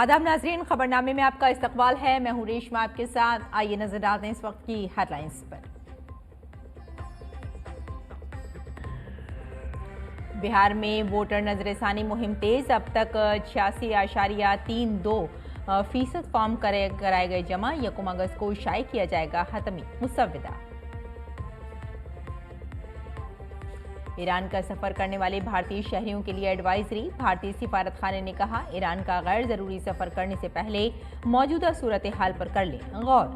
आदाब नाजरीन, खबरनामे में आपका इस्तकबाल है। मैं हूं रेशमा आपके साथ। आइए नजर डालते हैं इस वक्त की हेडलाइंस पर। बिहार में वोटर नजरसानी मुहिम तेज। अब तक 86.32% फॉर्म कराए गए जमा। 1 अगस्त को शाये किया जाएगा हतमी मुसव्विदा। ईरान का सफर करने वाले भारतीय शहरियों के लिए एडवाइजरी। भारतीय सिफारत खाने ने कहा, ईरान का गैर जरूरी सफर करने से पहले मौजूदा सूरत हाल पर कर लें गौर।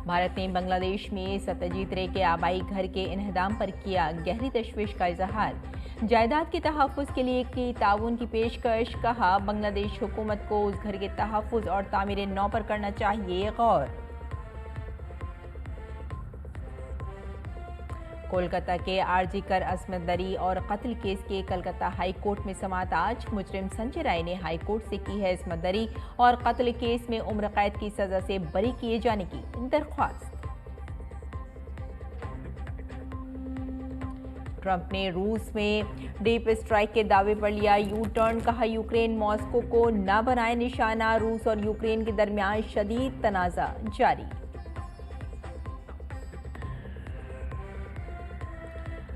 भारत ने बांग्लादेश में सत्यजीत रे के आबाई घर के इन्हदाम पर किया गहरी तशवीश का इजहार। जायदाद के तहफ्फुज के लिए की ताउन की पेशकश। कहा, बांग्लादेश हुकूमत को उस घर के तहफ्फुज और तामीर नौ पर करना चाहिए गौर। कोलकाता के आरजी कर असमत दरी और कत्ल केस के कलकत्ता हाई कोर्ट में समाअत आज। मुजरिम संजय राय ने हाई कोर्ट से की है असमत दरी और कत्ल केस में उम्र कैद की सजा से बरी किए जाने की दरख्वास्त। ट्रंप ने रूस में डीप स्ट्राइक के दावे पर लिया यू टर्न। कहा, यूक्रेन मॉस्को को न बनाए निशाना। रूस और यूक्रेन के दरमियान शदीद तनाज़ा जारी।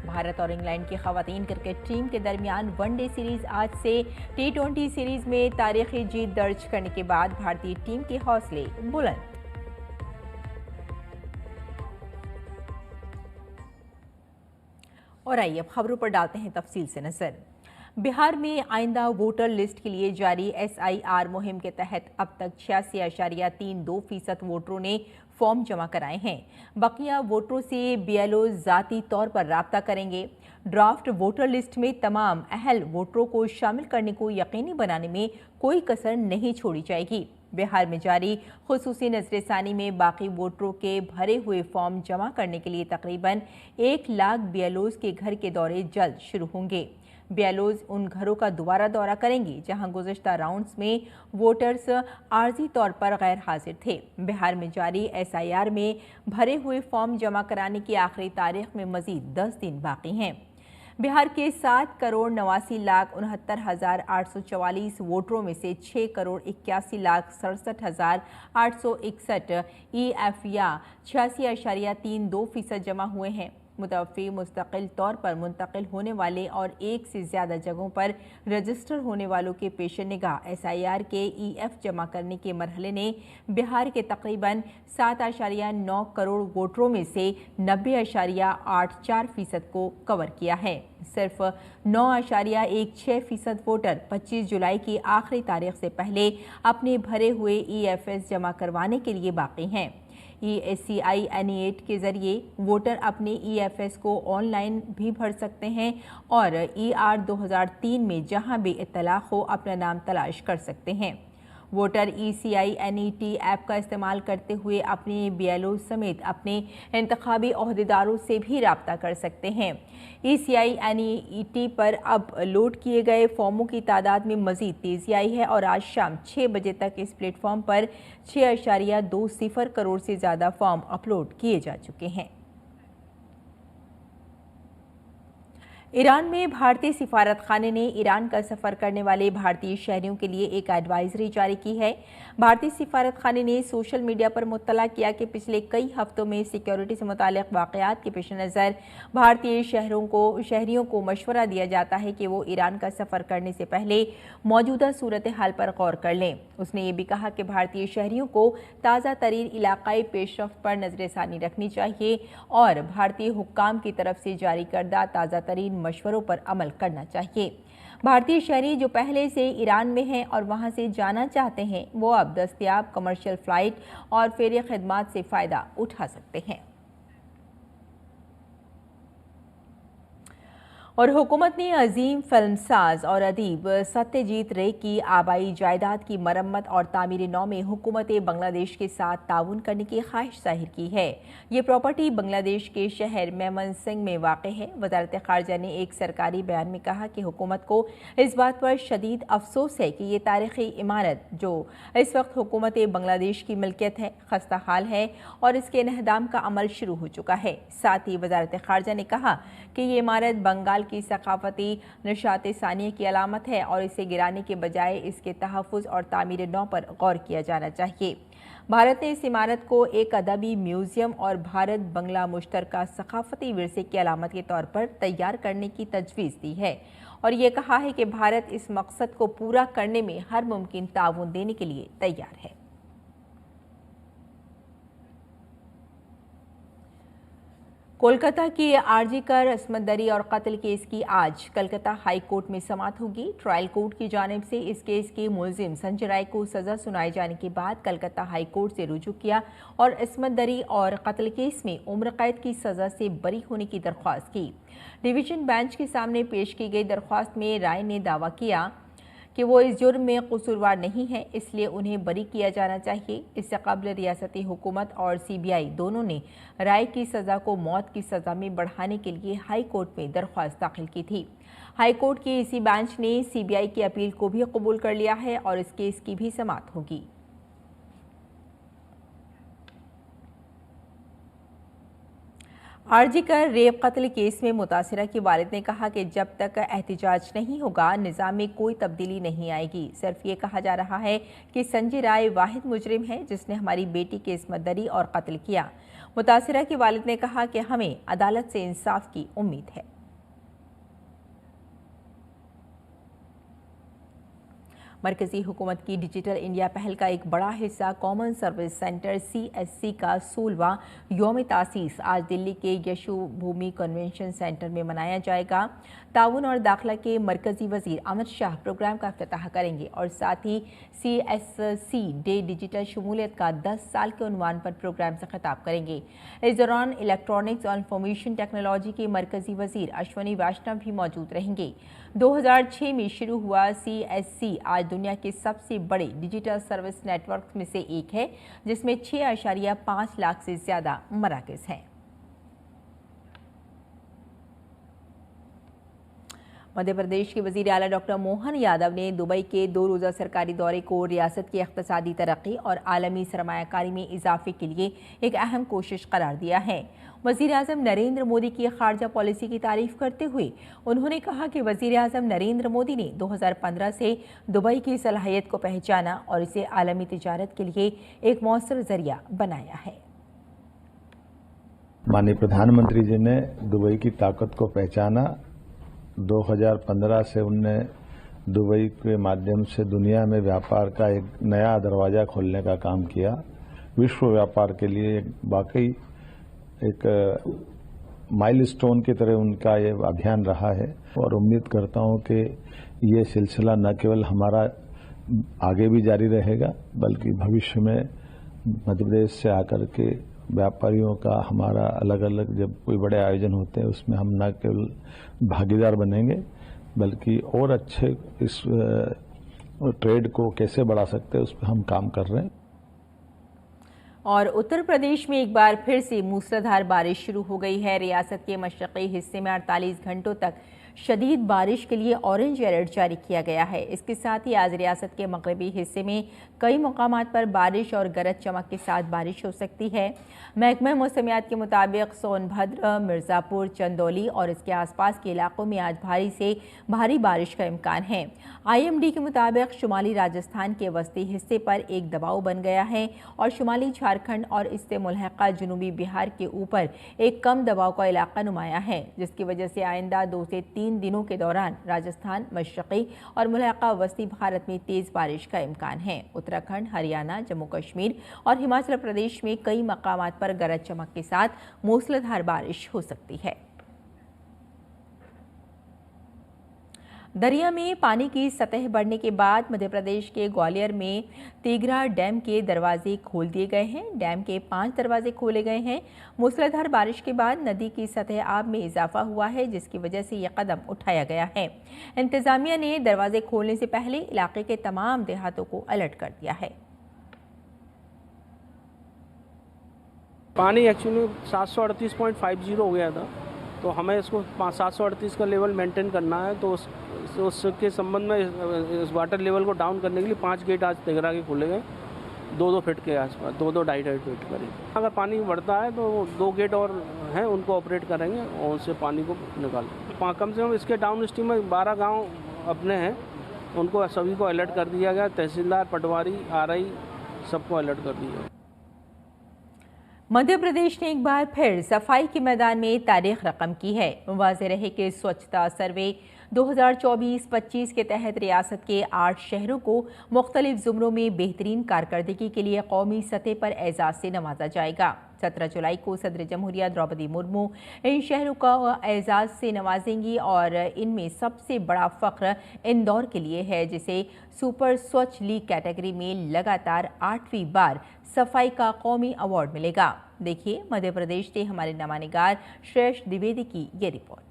भारत और इंग्लैंड की खवातीन क्रिकेट टीम के दरमियान वनडे सीरीज आज से। T20 सीरीज में तारीखी जीत दर्ज करने के बाद भारतीय टीम के हौसले बुलंद। और आइए अब खबरों पर डालते हैं तफसील से नजर। बिहार में आइंदा वोटर लिस्ट के लिए जारी SIR मुहिम के तहत अब तक 86.32% वोटरों ने फॉर्म जमा कराए हैं। बकिया वोटरों से BLO जाती तौर पर राब्ता करेंगे। ड्राफ्ट वोटर लिस्ट में तमाम अहल वोटरों को शामिल करने को यकीनी बनाने में कोई कसर नहीं छोड़ी जाएगी। बिहार में जारी खुसूसी नजरसानी में बाकी वोटरों के भरे हुए फॉर्म जमा करने के लिए तकरीबन 1 लाख BLOs के घर के दौरे जल्द शुरू होंगे। BLOs उन घरों का दोबारा दौरा करेंगे जहां गुज़श्ता राउंड्स में वोटर्स आर्जी तौर पर गैर हाजिर थे। बिहार में जारी SIR में भरे हुए फॉर्म जमा कराने की आखिरी तारीख में मजीद 10 दिन बाकी हैं। बिहार के 7,69,69,844 वोटरों में से 6,81,67,861 EF या 86.32% जमा हुए हैं। मुतवफ़ी मुस्तकिल तौर पर मुंतकिल होने वाले और एक से ज़्यादा जगहों पर रजिस्टर होने वालों के पेश निगाह SIR के EF जमा करने के मरहले ने बिहार के तकरीबन 7.9 करोड़ वोटरों में से 90.84% को कवर किया है। सिर्फ 9.16% वोटर 25 जुलाई की आखिरी तारीख से पहले अपने भरे हुए EFS जमा करवाने के लिए बाकी हैं। ESCI NE8 के जरिए वोटर अपने EFS को ऑनलाइन भी भर सकते हैं और ER 2003 में जहां भी इत्तला हो अपना नाम तलाश कर सकते हैं। वोटर ECI NET ऐप का इस्तेमाल करते हुए अपने BLO समेत अपने इंतखाबी ओहदेदारों से भी राब्ता कर सकते हैं। ECI NET पर अब लोड किए गए फॉर्मों की तादाद में मजीद तेजी आई है और आज शाम 6 बजे तक इस प्लेटफॉर्म पर 6.20 करोड़ से ज़्यादा फॉर्म अपलोड किए जा चुके हैं। ईरान में भारतीय सिफारत खाने ने ईरान का सफर करने वाले भारतीय शहरियों के लिए एक एडवाइजरी जारी की है। भारतीय सिफारत खाने ने सोशल मीडिया पर मुत्तला किया कि पिछले कई हफ्तों में सिक्योरिटी से मुताल्लिक़ वाक़यात के पेश नज़र भारतीय शहरियों को मशवरा दिया जाता है कि वो ईरान का सफ़र करने से पहले मौजूदा सूरत हाल पर गौर कर लें। उसने ये भी कहा कि भारतीय शहरियों को ताज़ा तरीन इलाक़ाई पेशरफ्त पर नज़रसानी रखनी चाहिए और भारतीय हुक्काम की तरफ से जारी करदा ताज़ा तरीन मशवरों पर अमल करना चाहिए। भारतीय शहरी जो पहले से ईरान में हैं और वहां से जाना चाहते हैं, वो अब दस्तयाब कमर्शियल फ़्लाइट और फेरी खिदमात से फ़ायदा उठा सकते हैं। और हुकूमत ने अजीम फिल्मसाज और अदीब सत्यजीत रे की आबाई जायदाद की मरम्मत और तामीर नौ में हुकूमत बांग्लादेश के साथ ताउन करने की ख्वाहिश जाहिर की है। ये प्रॉपर्टी बांग्लादेश के शहर मेमनसिंह में वाक़ है। वज़ारत ख़ारजा ने एक सरकारी बयान में कहा कि हुकूमत को इस बात पर शदीद अफसोस है कि ये तारीख़ी इमारत जो इस वक्त हुकूमत बांग्लादेश की मिल्कियत है खस्ता हाल है और इसके इन्हदाम का अमल शुरू हो चुका है। साथ ही वज़ारत ख़ारजा ने कहा कि ये इमारत बंगाल की सकाफती निशात सानिया की अलामत है और इसे गिराने के बजाय इसके तहफ़्फ़ुज़ और तामीर नौ पर गौर किया जाना चाहिए। भारत ने इस इमारत को एक अदबी म्यूजियम और भारत बंगला मुश्तरका सकाफती विरसे की अलामत के तौर पर तैयार करने की तजवीज़ दी है और ये कहा है कि भारत इस मकसद को पूरा करने में हर मुमकिन ताउन देने के लिए तैयार है। कोलकाता की आरजी कर अस्मत दरी और कत्ल केस की आज कलकत्ता हाई कोर्ट में समाअत होगी। ट्रायल कोर्ट की जानिब से इस केस के मुलजिम संजय राय को सजा सुनाए जाने के बाद कलकत्ता हाई कोर्ट से रुजू किया और अस्मत दरी और कत्ल केस में उम्र कैद की सजा से बरी होने की दरख्वास्त की। डिवीजन बेंच के सामने पेश की गई दरख्वास्त में राय ने दावा किया कि वो इस जुर्म में कसूरवार नहीं है, इसलिए उन्हें बरी किया जाना चाहिए। इससे कबल रियासती हुकूमत और सीबीआई दोनों ने राय की सज़ा को मौत की सज़ा में बढ़ाने के लिए हाई कोर्ट में दरख्वास्त दाखिल की थी। हाई कोर्ट के इसी बेंच ने सीबीआई की अपील को भी कबूल कर लिया है और इस केस की भी समाअत होगी। आरजी कर रेप कत्ल केस में मुतासिरा की वालिद ने कहा कि जब तक एहतिजाज नहीं होगा निज़ाम में कोई तब्दीली नहीं आएगी। सिर्फ ये कहा जा रहा है कि संजय राय वाहिद मुजरिम है जिसने हमारी बेटी की इस्मत दरी और कत्ल किया। मुतासिरा की वालिद ने कहा कि हमें अदालत से इंसाफ की उम्मीद है। मरकजी हुकूमत की डिजिटल इंडिया पहल का एक बड़ा हिस्सा कॉमन सर्विस सेंटर CSC का 16वां यौम तासीस आज दिल्ली के यशु भूमि कन्वेंशन सेंटर में मनाया जाएगा। ताउन और दाखिला के मरकजी वजीर अमित शाह प्रोग्राम का इफ्तिताह करेंगे और साथ ही CSC डे डिजिटल शमूलियत का 10 साल के उन्वान पर प्रोग्राम से खिताब करेंगे। इस दौरान इलेक्ट्रॉनिक्स और इंफॉर्मेशन टेक्नोलॉजी के मरकजी वजीर अश्वनी वैष्णव भी मौजूद रहेंगे। 2006 में शुरू हुआ CSC आज दुनिया के सबसे बड़े डिजिटल सर्विस नेटवर्क में से एक है जिसमें 6.5 लाख से ज्यादा मराकज़ हैं। मध्य प्रदेश के वजीर आला डॉक्टर मोहन यादव ने दुबई के 2 रोज़ा सरकारी दौरे को रियासत की इक़्तिसादी तरक्की और आलमी सरमायाकारी में इजाफे के लिए एक अहम कोशिश करार दिया है। वजीर आज़म नरेंद्र मोदी की खारजा पॉलिसी की तारीफ करते हुए उन्होंने कहा कि वजीर आज़म नरेंद्र मोदी ने 2015 से दुबई की सलाहियत को पहचाना और इसे आलमी तिजारत के लिए एक मौसर जरिया बनाया है। माननीय प्रधानमंत्री जी ने दुबई की ताकत को पहचाना। 2015 से उनने दुबई के माध्यम से दुनिया में व्यापार का एक नया दरवाजा खोलने का काम किया। विश्व व्यापार के लिए वाकई एक माइलस्टोन की तरह उनका ये अभियान रहा है और उम्मीद करता हूं कि ये सिलसिला न केवल हमारा आगे भी जारी रहेगा बल्कि भविष्य में मध्य प्रदेश से आकर के व्यापारियों का हमारा अलग अलग जब कोई बड़े आयोजन होते हैं उसमें हम न केवल भागीदार बनेंगे बल्कि और अच्छे इस ट्रेड को कैसे बढ़ा सकते हैं उस पर हम काम कर रहे हैं। और उत्तर प्रदेश में एक बार फिर से मूसलाधार बारिश शुरू हो गई है। रियासत के मशरक़ी हिस्से में 48 घंटों तक शदीद बारिश के लिए ऑरेंज अलर्ट जारी किया गया है। इसके साथ ही आज रियासत के मगरबी हिस्से में कई मकामात पर बारिश और गरज चमक के साथ बारिश हो सकती है। महकमा मौसमियात के मुताबिक सोनभद्र, मिर्ज़ापुर, चंदौली और इसके आसपास के इलाकों में आज भारी से भारी बारिश का इम्कान है। IMD के मुताबिक शुमाली राजस्थान के वस्ती हिस्से पर एक दबाव बन गया है और शुमाली झारखंड और इससे मुल्हक़ा जनूबी बिहार के ऊपर एक कम दबाव का इलाका नुमाया है, जिसकी वजह से आइंदा 2 से 3 दिनों के दौरान राजस्थान, मशरक़ी और मुल्हक़ा वस्ती भारत में तेज़ बारिश का इम्कान है। उत्तराखंड, हरियाणा, जम्मू कश्मीर और हिमाचल प्रदेश में कई मकामात पर गरज चमक के साथ मूसलाधार बारिश हो सकती है। दरिया में पानी की सतह बढ़ने के बाद मध्य प्रदेश के ग्वालियर में तेघरा डैम के दरवाजे खोल दिए गए हैं। डैम के 5 दरवाजे खोले गए हैं। मूसलाधार बारिश के बाद नदी की सतह आब में इजाफा हुआ है, जिसकी वजह से यह कदम उठाया गया है। इंतजामिया ने दरवाजे खोलने से पहले इलाके के तमाम देहातों को अलर्ट कर दिया है। पानी एक्चुअली 738.50 हो गया था, तो हमें इसको 738 का लेवल मेंटेन करना है। तो उसके संबंध में इस वाटर लेवल को डाउन करने के लिए 5 गेट आज तेघरा के खोले गए, 2-2 फीट के आसपास, 2-2-2.5 फीट करीब। अगर पानी बढ़ता है तो 2 गेट और हैं, उनको ऑपरेट करेंगे और उससे पानी को निकालेंगे। कम से कम इसके डाउन स्ट्रीम में 12 गांव अपने हैं, उनको सभी को अलर्ट कर दिया गया। तहसीलदार, पटवारी, आरआई सबको अलर्ट कर दिया। मध्य प्रदेश ने एक बार फिर सफाई के मैदान में तारीख रकम की है। वाज़ेह रहे कि स्वच्छता सर्वे 2024-25 के तहत रियासत के 8 शहरों को मुख्तलिफ ज़ुमरों में बेहतरीन कारकर्दगी के लिए कौमी सतह पर एजाज़ से नवाजा जाएगा। 17 जुलाई को सदर जमहूरिया द्रौपदी मुर्मू इन शहरों का एजाज़ से नवाजेंगी और इनमें सबसे बड़ा फ़ख्र इंदौर के लिए है, जिसे सुपर स्वच्छ लीग कैटेगरी में लगातार 8वीं बार सफाई का कौमी अवार्ड मिलेगा। देखिए मध्य प्रदेश से हमारे नवानिगार श्रेष्ठ द्विवेदी की ये रिपोर्ट।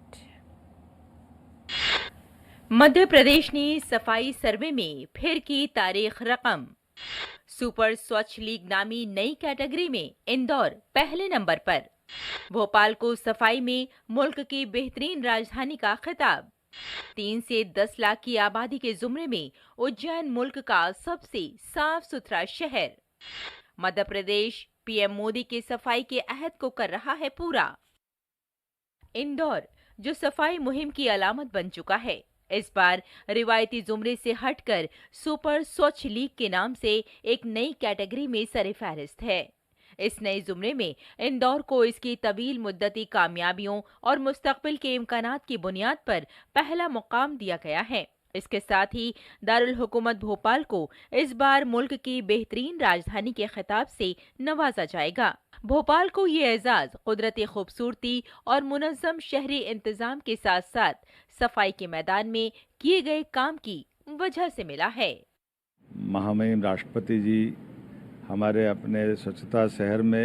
मध्य प्रदेश ने सफाई सर्वे में फिर की तारीख रकम। सुपर स्वच्छ लीग नामी नई कैटेगरी में इंदौर पहले नंबर पर। भोपाल को सफाई में मुल्क की बेहतरीन राजधानी का खिताब। 3 से 10 लाख की आबादी के जुमरे में उज्जैन मुल्क का सबसे साफ सुथरा शहर। मध्य प्रदेश पीएम मोदी के सफाई के अहद को कर रहा है पूरा। इंदौर जो सफाई मुहिम की अलामत बन चुका है, इस बार रिवायती जुमरे से हटकर सुपर स्वच्छ लीग के नाम से एक नई कैटेगरी में सरफहरिस्त है। इस नए जुमरे में इंदौर को इसकी तवील मुद्दती कामयाबियों और मुस्तकबिल के इम्कानात की बुनियाद पर पहला मुकाम दिया गया है। इसके साथ ही दारुल हुकूमत भोपाल को इस बार मुल्क की बेहतरीन राजधानी के खिताब से नवाजा जाएगा। भोपाल को ये एजाज कुदरती खूबसूरती और मुनज़्ज़म शहरी इंतजाम के साथ साथ सफाई के मैदान में किए गए काम की वजह से मिला है। महामहिम राष्ट्रपति जी हमारे अपने स्वच्छता शहर में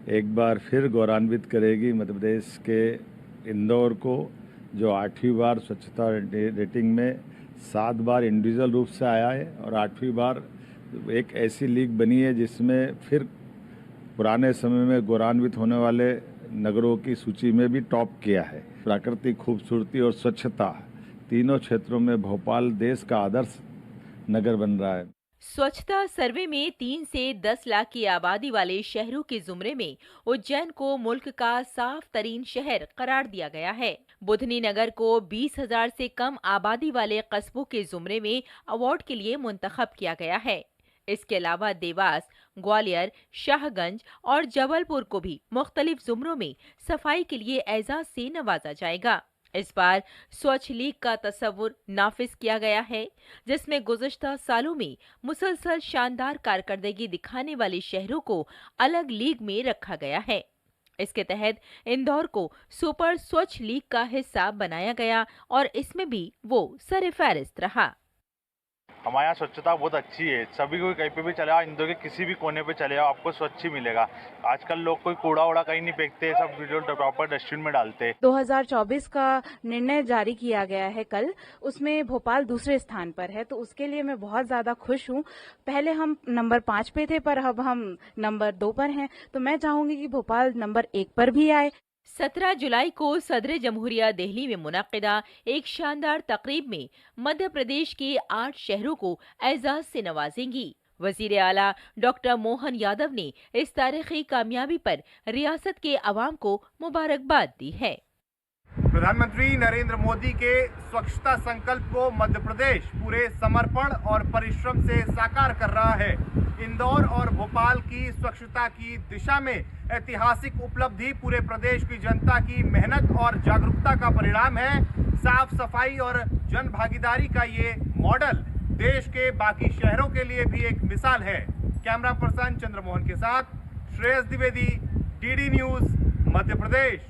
एक बार फिर गौरवान्वित करेगी मध्य प्रदेश के इंदौर को, जो 8वीं बार स्वच्छता रेटिंग में 7 बार इंडिविजुअल रूप से आया है और 8वीं बार एक ऐसी लीग बनी है जिसमें फिर पुराने समय में गौरवान्वित होने वाले नगरों की सूची में भी टॉप किया है। प्राकृतिक खूबसूरती और स्वच्छता तीनों क्षेत्रों में भोपाल देश का आदर्श नगर बन रहा है। स्वच्छता सर्वे में 3 से 10 लाख की आबादी वाले शहरों के जुमरे में उज्जैन को मुल्क का साफ तरीन शहर करार दिया गया है। बुधनी नगर को 20,000 से कम आबादी वाले कस्बों के जुमरे में अवार्ड के लिए मुंतखब किया गया है। इसके अलावा देवास, ग्वालियर, शाहगंज और जबलपुर को भी मुख्तलिफ जुमरों में सफाई के लिए एजाज से नवाजा जाएगा। इस बार स्वच्छ लीग का तस्वुर नाफिज किया गया है, जिसमें गुज़श्ता सालों में मुसलसल शानदार कारकर्दगी दिखाने वाले शहरों को अलग लीग में रखा गया है। इसके तहत इंदौर को सुपर स्वच्छ लीग का हिस्सा बनाया गया और इसमें भी वो सरफहरिस्त रहा। हमारे यहाँ स्वच्छता बहुत अच्छी है। सभी को कहीं पे भी चले आओ, इंदौर के किसी भी कोने पे चले आओ, आपको स्वच्छ ही मिलेगा। आजकल लोग कोई कूड़ा वूड़ा कहीं नहीं फेंकते, सब जो प्रॉपर डस्टबिन में डालते। 2024 का निर्णय जारी किया गया है कल, उसमें भोपाल दूसरे स्थान पर है, तो उसके लिए मैं बहुत ज्यादा खुश हूँ। पहले हम नंबर 5 पे थे, पर अब हम नंबर 2 पर हैं, तो मैं चाहूंगी कि भोपाल नंबर 1 पर भी आए। 17 जुलाई को सदर जमहूरिया दिल्ली में मुनक्किदा एक शानदार तकरीब में मध्य प्रदेश के 8 शहरों को एजाज से नवाजेंगी। वजीर आला डॉक्टर मोहन यादव ने इस तारीखी कामयाबी पर रियासत के अवाम को मुबारकबाद दी है। प्रधानमंत्री नरेंद्र मोदी के स्वच्छता संकल्प को मध्य प्रदेश पूरे समर्पण और परिश्रम से साकार कर रहा है। इंदौर और भोपाल की स्वच्छता की दिशा में ऐतिहासिक उपलब्धि पूरे प्रदेश की जनता की मेहनत और जागरूकता का परिणाम है। साफ सफाई और जन भागीदारी का ये मॉडल देश के बाकी शहरों के लिए भी एक मिसाल है। कैमरा पर्सन चंद्रमोहन के साथ श्रेयस द्विवेदी, डीडी न्यूज, मध्य प्रदेश।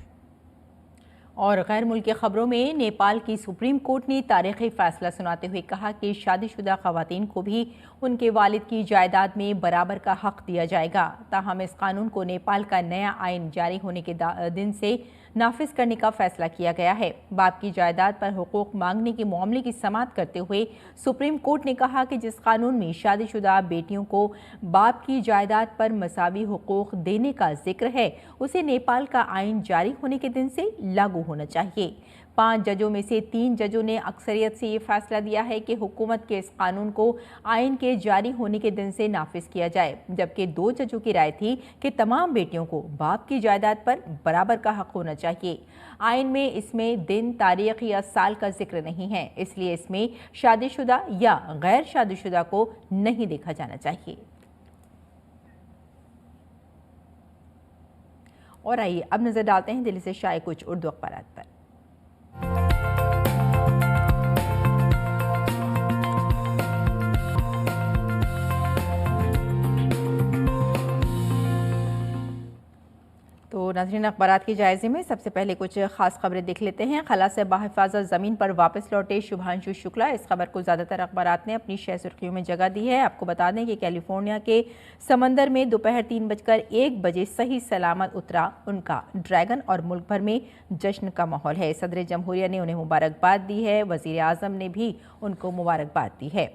और गैर मुल्की खबरों में नेपाल की सुप्रीम कोर्ट ने तारीखी फैसला सुनाते हुए कहा कि शादीशुदा खवातीन को भी उनके वालिद की जायदाद में बराबर का हक दिया जाएगा। ताहम इस कानून को नेपाल का नया आइन जारी होने के दिन से नाफिज करने का फैसला किया गया है। बाप की जायदाद पर हुकूक मांगने के मामले की समाअत करते हुए सुप्रीम कोर्ट ने कहा कि जिस कानून में शादीशुदा बेटियों को बाप की जायदाद पर मसावी हुकूक देने का जिक्र है, उसे नेपाल का आइन जारी होने के दिन से लागू होना चाहिए। 5 जजों में से 3 जजों ने अक्सरियत से ये फैसला दिया है कि हुकूमत के इस कानून को आइन के जारी होने के दिन से नाफिज किया जाए, जबकि 2 जजों की राय थी कि तमाम बेटियों को बाप की जायदाद पर बराबर का हक होना चाहिए। आइन में इसमें दिन, तारीख या साल का जिक्र नहीं है, इसलिए इसमें शादीशुदा या गैर शादीशुदा को नहीं देखा जाना चाहिए। और आइए अब नजर डालते हैं दिल्ली से शाये कुछ उर्दू अखबारात पर। तो नाज़रीन, अखबारात के जायजे में सबसे पहले कुछ खास खबरें देख लेते हैं। खला से बाहिफाजत ज़मीन पर वापस लौटे शुभांशु शुक्ला, इस खबर को ज़्यादातर अखबारात ने अपनी शह सुर्खियों में जगह दी है। आपको बता दें कि कैलिफोर्निया के समंदर में दोपहर 3:01 बजे सही सलामत उतरा उनका ड्रैगन और मुल्क भर में जश्न का माहौल है। सदर जमहूरिया ने उन्हें मुबारकबाद दी है, वज़ीर आज़म ने भी उनको मुबारकबाद दी है।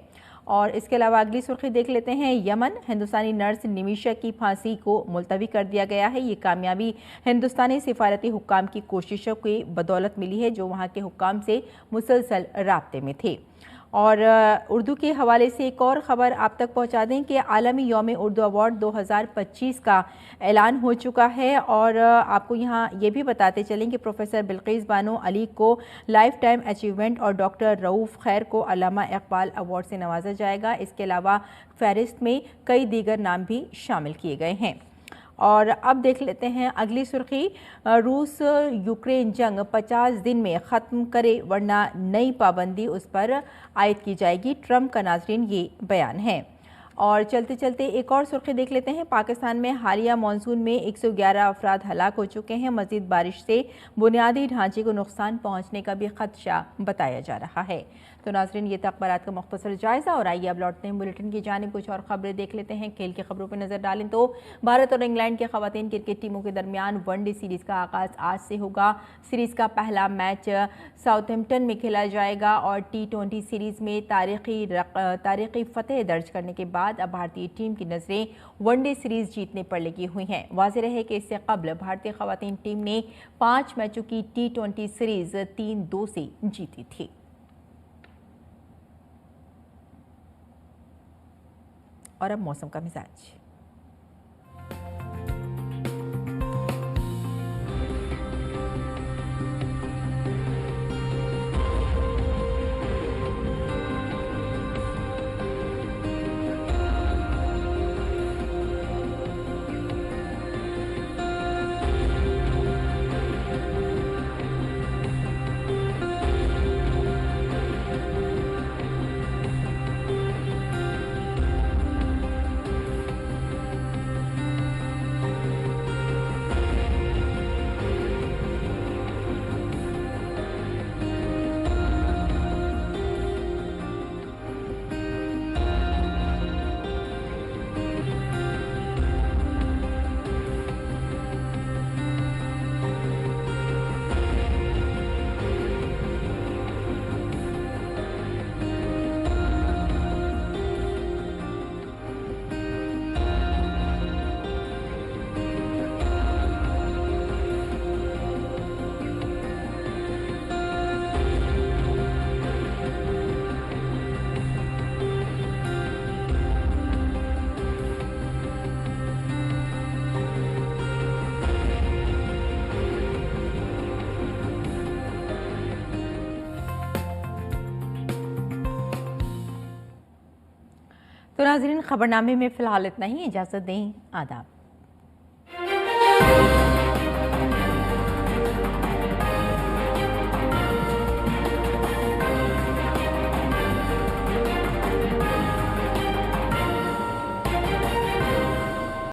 और इसके अलावा अगली सुर्खी देख लेते हैं। यमन, हिंदुस्तानी नर्स निमिशा की फांसी को मुलतवी कर दिया गया है। ये कामयाबी हिंदुस्तानी सिफारती हुक्काम की कोशिशों की बदौलत मिली है, जो वहाँ के हुक्काम से मुसलसल राब्ते में थे। और उर्दू के हवाले से एक और ख़बर आप तक पहुंचा दें कि आलमी यौम उर्दू अवार्ड 2025 का ऐलान हो चुका है। और आपको यहाँ ये भी बताते चलें कि प्रोफेसर बिल्किस बानो अली को लाइफ टाइम अचीवमेंट और डॉक्टर रऊफ़ खैर को अल्लामा इकबाल अवार्ड से नवाजा जाएगा। इसके अलावा फहरिस्त में कई दीगर नाम भी शामिल किए गए हैं। और अब देख लेते हैं अगली सुर्खी। रूस यूक्रेन जंग 50 दिन में ख़त्म करे वरना नई पाबंदी उस पर आयद की जाएगी, ट्रंप का नाज़रीन ये बयान है। और चलते चलते एक और सुर्खी देख लेते हैं। पाकिस्तान में हालिया मानसून में 111 अफराद हलाक हो चुके हैं। मज़ीद बारिश से बुनियादी ढांचे को नुकसान पहुँचने का भी खदशा बताया जा रहा है। तो नाज़रीन, ये था अखबारात का मुख्तसर जायज़ा। और आइए अब लौटते हैं बुलेटिन की जानिब, कुछ और खबरें देख लेते हैं। खेल की खबरों पर नजर डालें तो भारत और इंग्लैंड के खवातीन क्रिकेट टीमों के दरमियान वनडे सीरीज़ का आगाज़ आज से होगा। सीरीज़ का पहला मैच साउथहैम्पटन में खेला जाएगा और T20 सीरीज़ में तारीखी फतेह दर्ज करने के बाद अब भारतीय टीम की नज़रें वनडे सीरीज़ जीतने पर लगी हुई हैं। वाज़ेह रहे कि इससे कबल भारतीय खवातीन टीम ने 5 मैचों की T20 सीरीज़ 3-2 से जीती थी। और अब मौसम का मिजाज। तो नाज़रीन, खबरनामे में फ़िलहाल इतना ही। इजाज़त दें, आदाब।